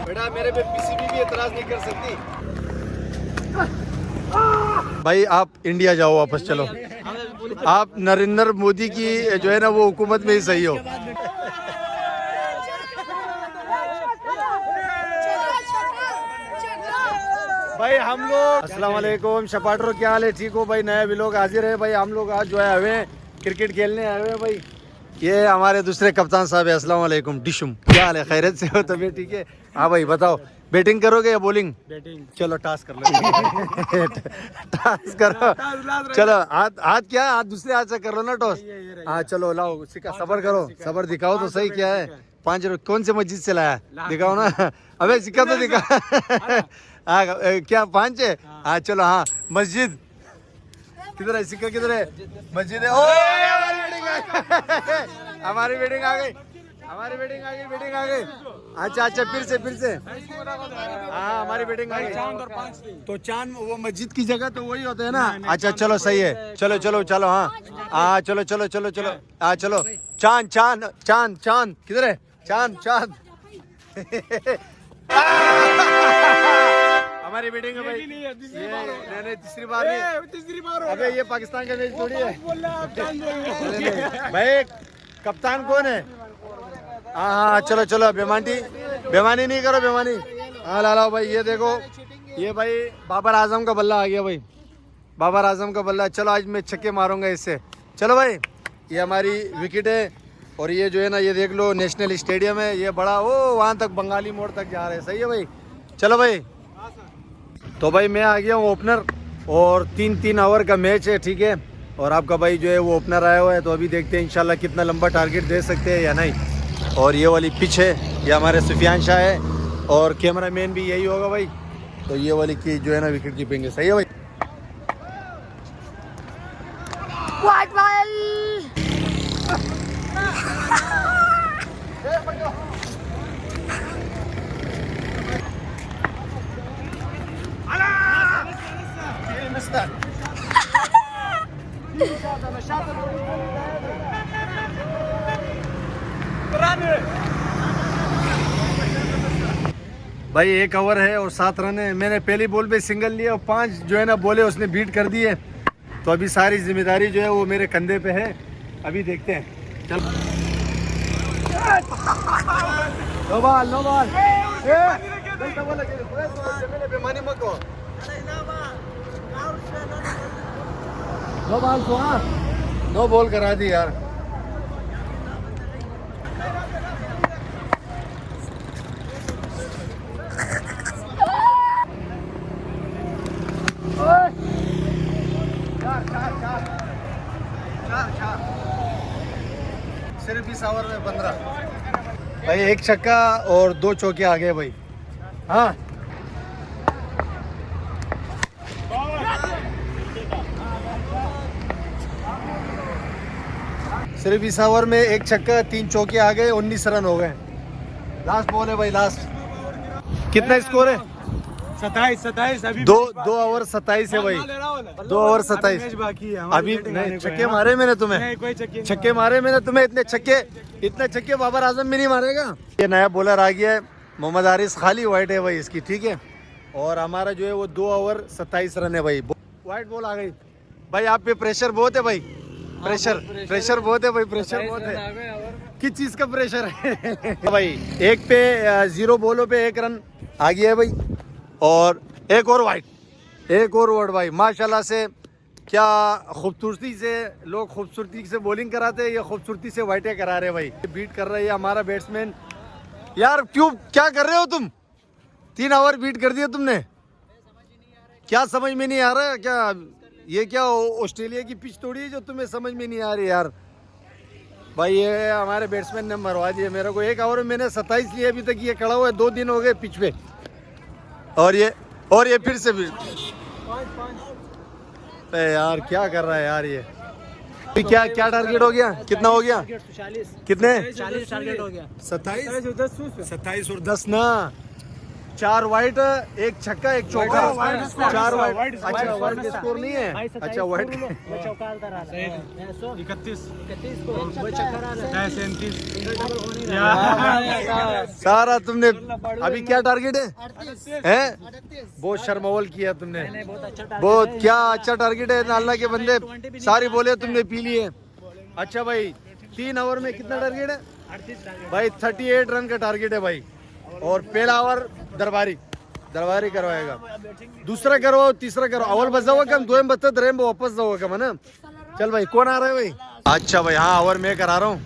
बेटा मेरे पे पीसीबी भी एतराज नहीं कर सकती। भाई आप इंडिया जाओ वापस, चलो आप नरेंद्र मोदी की जो है ना वो हुकूमत में ही सही हो। भाई हम लोग अस्सलाम वालेकुम शपाटरो, क्या हाल है? ठीक हो भाई? नया व्लॉग हाजिर है भाई। हम लोग आज जो है हुए क्रिकेट खेलने आए हुए हैं भाई। ये हमारे दूसरे कप्तान साहब है। अस्सलाम वालेकुम डिशुम, क्या हाल है? खैरियत से हो? तबीयत ठीक है? हाँ भाई बताओ, बैटिंग करोगे या बॉलिंग? बैटिंग। चलो टास्क कर लो। टास्क करो, चलो हाथ क्या हाथ दूसरे हाथ से कर लो ना टॉस। हाँ चलो लाओ सिक्का, सबर करो, सबर दिखाओ तो सही। क्या है? 5 रुपये कौन से मस्जिद से लाया? दिखाओ ना। अबे सिक्का तो दिखा। हाँ क्या 5 है? हाँ चलो। हाँ मस्जिद किधर है? सिक्का किधर है? मस्जिद है। ओ हमारी वेडिंग आ गई, हमारी वेडिंग आ गई, वेडिंग आ गई। अच्छा अच्छा फिर से हाँ हमारी वेडिंग आ गई। तो चांद वो मस्जिद की जगह तो वही होता है ना? अच्छा चलो सही है, चलो चलो चलो। हाँ हाँ चलो चलो चलो चलो। हाँ चलो चांद चांद चांद चांद किधर है? चांद चांद। हमारी वेडिंग है भाई। नहीं तीसरी बार नहीं। अबे ये पाकिस्तान का मैच थोड़ी है भाई। कप्तान कौन है? हाँ हाँ चलो चलो, बेमानी नहीं करो, बेमानी। हाँ लाओ भाई, ये देखो ये भाई बाबर आजम का बल्ला आ गया भाई, बाबर आजम का बल्ला। चलो आज मैं छक्के मारूंगा इससे। चलो भाई ये हमारी विकेट है। और ये जो है ना ये देख लो नेशनल स्टेडियम है, ये बड़ा वो वहाँ तक बंगाली मोड़ तक जा रहे हैं। सही है भाई? चलो भाई। तो भाई मैं आ गया हूँ ओपनर और 3 ओवर का मैच है, ठीक है। और आपका भाई जो है वो ओपनर आया हुआ है, तो अभी देखते हैं इंशाल्लाह कितना लंबा टारगेट दे सकते हैं या नहीं। और ये वाली पिच है, ये हमारे सुफियान शाह है और कैमरामैन भी यही होगा भाई। तो ये वाली की जो है ना विकेट कीपिंग है। सही है भाई? White ball. भाई 1 ओवर है और 7 रन है। मैंने पहली बॉल पे सिंगल लिया और 5 जो है ना बोले उसने बीट कर दिए। तो अभी सारी जिम्मेदारी जो है वो मेरे कंधे पे है। अभी देखते हैं। चल नो बॉल नो बॉल। बेमानी मत करो। नो बॉल तो हाँ नो बॉल करा दी यार। सिर्फ इस ओवर में 15 भाई। 1 छक्का और 2 चौके आ गए भाई। हाँ सिर्फ इस ओवर में 1 छक्का 3 चौके आ गए, 19 रन हो गए। लास्ट बॉल है भाई, लास्ट। कितना स्कोर है? 27 अभी 2 ओवर 27 है भाई। 2 ओवर 27 बाकी है। अभी नहीं छक्के मारे मैंने तुम्हें, कोई चक्के छक्के मारे मैंने तुम्हें। इतने छक्के बाबर आजम भी नहीं मारेगा। ये नया बॉलर आ गया है मोहम्मद आरिस, खाली वाइट है भाई इसकी, ठीक है। और हमारा जो है वो 2 ओवर 27 रन है भाई। वाइट बॉल आ गई भाई। आप पे प्रेशर बहुत है भाई, प्रेशर बहुत है भाई, प्रेशर बहुत है। किस चीज का प्रेशर है? भाई 1 पे 0 बॉलों पे 1 रन आ गया है भाई। और 1 और वाइट, 1 और वर्ड भाई। माशाल्लाह से क्या खूबसूरती से लोग खूबसूरती से बॉलिंग कराते हैं, ये खूबसूरती से वाइटें करा रहे भाई। बीट कर रही है हमारा बैट्समैन। यार क्यों क्या कर रहे हो तुम? 3 ओवर बीट कर दिया तुमने, क्या समझ में नहीं आ रहा है क्या? ये क्या ऑस्ट्रेलिया की पिच तोड़ी है जो तुम्हें समझ में नहीं आ रही यार? भाई ये हमारे बैट्समैन ने मरवा दिया मेरे को। 1 ओवर में मैंने 27 लिए, अभी तक ये खड़ा हुआ है। 2 दिन हो गए पिच पे। और ये फिर से भी यार क्या कर रहा है यार ये? क्या टारगेट हो गया? कितना हो गया? कितने? 40 टारगेट हो गया। 27 और 10 ना 4 वाइट, 1 छक्का, 1 चौका, white score, 4 white. white score, अच्छा white वाइट score स्कोर नहीं है, अच्छा वाइट। 31 सारा तुमने अभी क्या टारगेट है? बहुत शर्मावल किया तुमने, बहुत क्या अच्छा टारगेट है। अल्लाह के बंदे सारी बोले तुमने पी लिए। अच्छा भाई 3 ओवर में कितना टारगेट है भाई? 38 रन का टारगेट है भाई। और पहला ओवर दरबारी करवाएगा, दूसरा करवाओ, तीसरा करवाओ, अव्वल बस जाओ कम, 2 बचत रहे वापस जाओ कम, है ना। चल भाई कौन आ रहा है भाई? अच्छा भाई हाँ ओवर मैं करा रहा हूँ।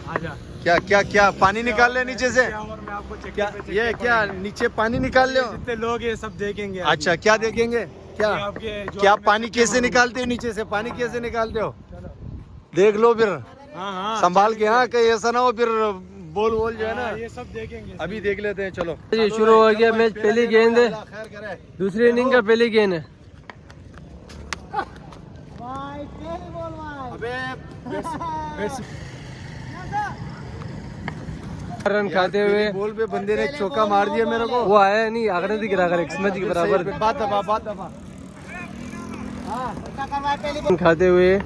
आजा क्या क्या क्या पानी निकाल ले नीचे से? और मैं आपको चेक क्या ये क्या नीचे पानी निकाल ले? जितने लोग ये सब देखेंगे अभी। अच्छा क्या देखेंगे? क्या ये आपके जो क्या आपने पानी छक्के कैसे मारे। निकालते हो? नीचे से पानी कैसे निकालते हो? देख लो फिर हाँ संभाल के, हाँ कहीं ऐसा ना हो फिर बोल जो है ना। ये सब देखेंगे अभी देख लेते हैं, चलो जी शुरू हो गया मैच। पहली गेंद है, खैर करे। दूसरी इनिंग का पहली गेंद है। अबे रन खाते हुए बॉल पे बंदे ने चौका मार दिया मेरे को। वो आया नहीं, आगरा गिरा कर एक स्मच के बराबर बात दबा रन खाते हुए।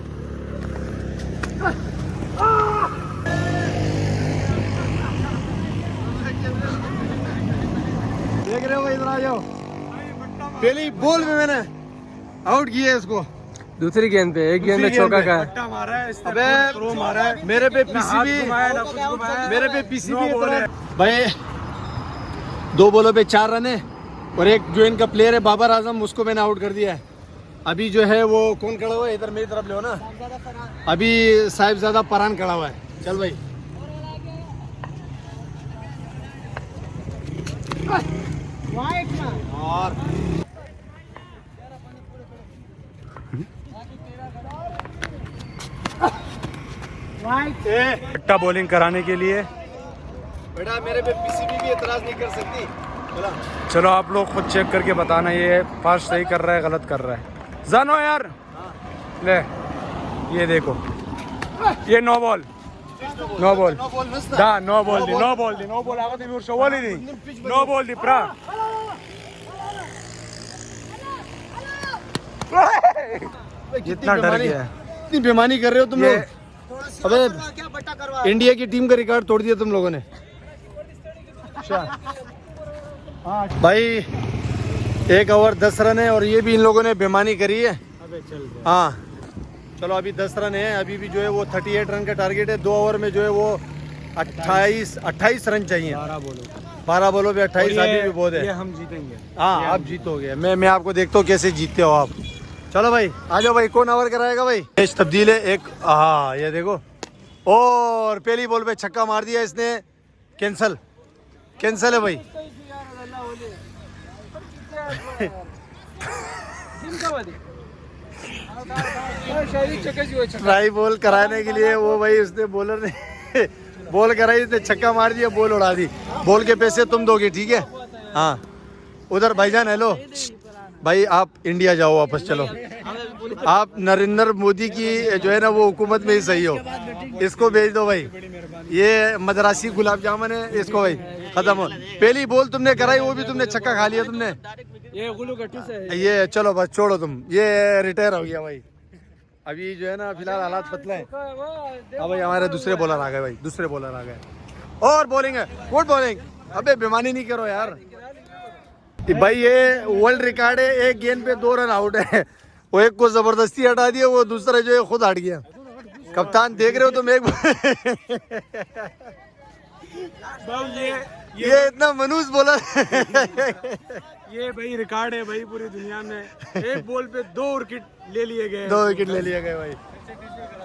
देख रहे हो भाई, इधर आ जाओ। पहली बॉल में मैंने आउट किया इसको। दूसरी गेंद पे एक गेंद में चौका का है। पट्टा मारा है, इसने अबे थ्रो मारा है, मेरे पे ना हाथ पीसीबी, घुमाया, ना कुछ घुमाया। मेरे पे पीसीबी नो बॉल है। भाई 2 बॉलों पे 4 रन है और एक जो इनका प्लेयर है बाबर आजम, उसको मैंने आउट कर दिया है। अभी जो है वो कौन खड़ा हुआ है इधर मेरी तरफ ले ना, अभी साहिबजादा परान खड़ा हुआ है। चल भाई और पट्टा बॉलिंग कराने के लिए। बेटा मेरे पे पीसीबी भी एतराज नहीं कर सकती। बोला चलो आप लोग खुद चेक करके बताना ये फास्ट सही कर रहा है गलत कर रहा है। जानो यार ले, ये देखो ये नो बॉल नो बॉल दा नो बॉल दी नो बॉल दी नो बॉल ಆಗದೆ ಇವರು ಶವಲ್ ಇದೆ नो बॉल दी प्रा कितना डर गया। इतनी बेईमानी कर रहे हो तुम ये लोग। अबे इंडिया की टीम का रिकॉर्ड तोड़ दिया तुम लोगों ने। भाई 1 ओवर 10 रन है और ये भी इन लोगों ने बेईमानी करी है। हाँ चलो अभी 10 रन है, अभी भी जो है वो 38 रन का टारगेट है। 2 ओवर में जो है वो 28 रन चाहिए। 12 बॉलों पे 28 अभी भी बहुत ये है। हम जीतेंगे। हाँ आप जीतोगे, मैं आपको देखता हूँ कैसे जीतते हो आप। चलो भाई आ जाओ भाई, कौन ओवर कराएगा भाई? मैच तब्दील है एक, हाँ ये देखो, और पहली बॉल पे छक्का मार दिया इसने, कैंसल है भाई। ट्राई बॉल कराने के लिए वो भाई उसने बॉलर ने बॉल कराई, इसने छक्का मार दिया, बॉल उड़ा दी। बॉल के पैसे तुम दोगे, ठीक है? हाँ उधर भाईजान हेलो भाई, आप इंडिया जाओ वापस, चलो आप नरेंद्र मोदी की जो है ना वो हुकूमत में ही सही हो, इसको भेज दो भाई। ये मदरासी गुलाब जामुन है, इसको भाई खत्म हो। पहली बॉल तुमने कराई, वो भी तुमने छक्का खा लिया तुमने। ये चलो बस छोड़ो तुम, ये रिटायर हो गया भाई। अभी जो है ना फिलहाल हालात पतला है। अब भाई हमारे दूसरे बॉलर आ गए भाई, दूसरे बॉलर आ गए और बॉलिंग है, गुड बॉलिंग। अबे बेईमानी नहीं करो यार भाई, ये वर्ल्ड रिकॉर्ड है, एक गेंद पे 2 रन आउट है। वो एक को जबरदस्ती हटा दिया, वो दूसरा जो है खुद हट गया। कप्तान देख रहे हो तुम एक ये इतना मनूस बोला ये भाई रिकॉर्ड है भाई पूरी दुनिया में। एक बॉल पे 2 विकेट ले लिए गए। 2 विकेट ले लिए गए भाई।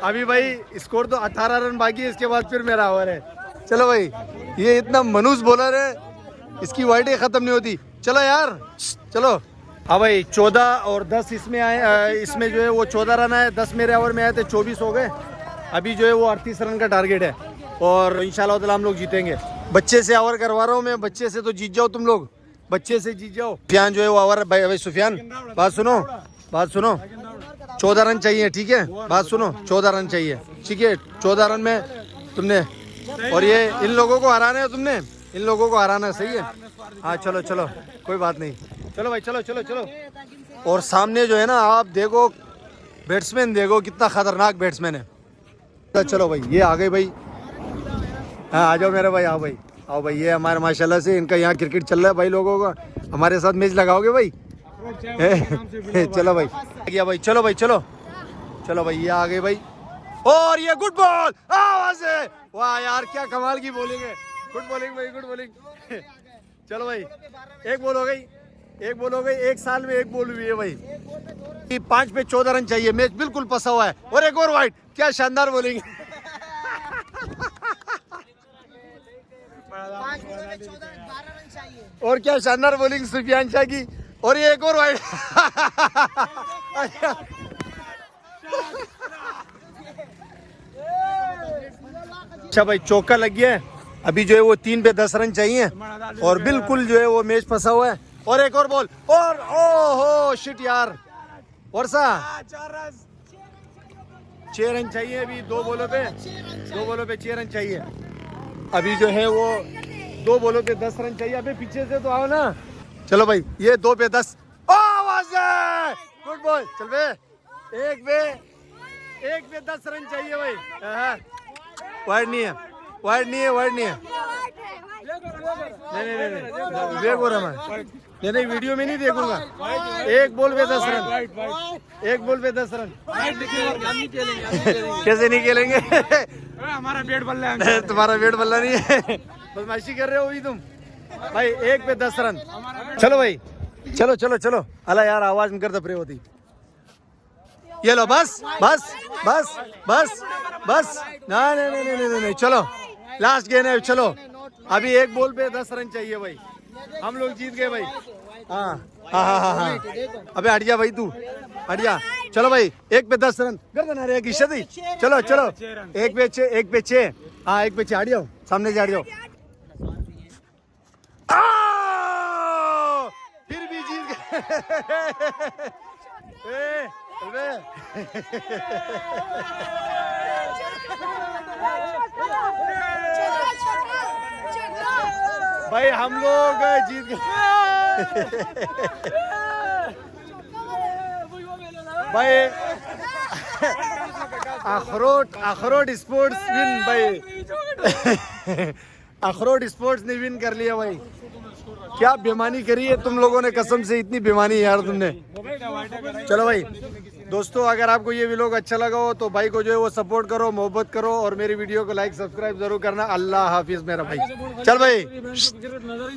अभी भाई स्कोर तो 18 रन बाकी है, इसके बाद फिर मेरा ओवर है। चलो भाई, ये इतना मनूस बॉलर है, इसकी वाइडें खत्म नहीं होती। चलो यार चलो। हाँ भाई 14 और 10 इसमें आए, इसमें जो है वो 14 रन आए, 10 मेरे ओवर में आए थे, 24 हो गए। अभी जो है वो 38 रन का टारगेट है और इंशाल्लाह ताला हम लोग जीतेंगे। बच्चे से ओवर करवा रहा हूँ मैं, बच्चे से तो जीत जाओ तुम लोग, बच्चे से जीत जाओ। सुफियान जो है वो ओवर, भाई सुफियान बात सुनो 14 रन चाहिए, ठीक है? बात सुनो 14 रन चाहिए, ठीक है? 14 रन में तुमने, और ये इन लोगों को हराना है तुमने, इन लोगों को हराना, सही है? हाँ चलो चलो कोई बात नहीं, चलो भाई चलो चलो चलो। और सामने जो है ना आप देखो बैट्समैन, देखो कितना खतरनाक बैट्समैन है। चलो भाई ये आ गए भाई, हाँ आ जाओ मेरे भाई, आओ भाई आओ भाई। ये हमारे माशाल्लाह से इनका यहाँ क्रिकेट चल रहा है भाई, लोगों का हमारे साथ मैच लगाओगे भाई? चलो भाई गया भाई, चलो भाई चलो चलो भाई ये आ गए भाई। और ये गुड बॉल आवाज है, वाह यार क्या कमाल की बॉलिंग है, गुड बॉलिंग भाई गुड बॉलिंग। चलो भाई एक बॉल हो गई, एक बॉल हो गई, एक साल में एक बॉल हुई है भाई। 5 पे 14 रन चाहिए, मैच बिल्कुल फंसा हुआ है। और एक और वाइड, क्या शानदार बॉलिंग। 5 बॉलों में 12 रन चाहिए। और क्या शानदार बॉलिंग सुफियान शाह की। और ये एक और वाइड। अच्छा भाई चौका लग गया है, अभी जो है वो 3 पे 10 रन चाहिए और बिल्कुल जो है वो मैच फंसा हुआ है। और एक और बॉल, और ओहो शिट यार, वर्षा 6 रन चाहिए अभी, 2 बॉलों पे 6 रन चाहिए। अभी जो है वो 2 बॉलों पे 10 रन चाहिए। अबे पीछे से तो आओ ना। चलो भाई ये 2 पे 10, आवाज है, गुड बॉल। चल बे एक पे 10 रन चाहिए भाई। वाइड नहीं है, वाइड नहीं है, वाइड नहीं है। नहीं विवेक हो रहा मैं, नहीं वीडियो में नहीं देखूंगा। एक बॉल पे 10 रन, एक बॉल पे 10 रन। कैसे नहीं खेलेंगे? हमारा बैट बल्ला है, तुम्हारा बैट बल्ला नहीं है, बदमाशी कर रहे हो अभी तुम भाई। 1 पे 10 रन। चलो भाई चलो चलो चलो, अला यार आवाज में करता प्रे होती। ये लो बस बस बस बस बस, नहीं नहीं नहीं नहीं नहीं, चलो लास्ट गेम है, चलो अभी एक बॉल पे 10 रन चाहिए भाई, हम लोग जीत गए भाई। हाँ हाँ हाँ हाँ, अबे हट जा भाई तू, हट जा। चलो भाई 1 पे 10 रन, गर्दन आ रही है की शदी। चलो चलो 1 पे 6, 1 पे 6, हाँ 1 पे 6, हट जाओ सामने से, हट जाओ। फिर भी जीत गए। भाई हम लोग जीत गए भाई। अखरोट स्पोर्ट्स विन भाई। अखरोट स्पोर्ट्स ने विन कर लिया भाई। क्या बेमानी करी है तुम लोगों ने, कसम से इतनी बेमानी यार तुमने। चलो भाई दोस्तों, अगर आपको ये व्लॉग अच्छा लगा हो तो भाई को जो है वो सपोर्ट करो, मोहब्बत करो और मेरी वीडियो को लाइक सब्सक्राइब जरूर करना। अल्लाह हाफिज मेरा भाई, चल भाई।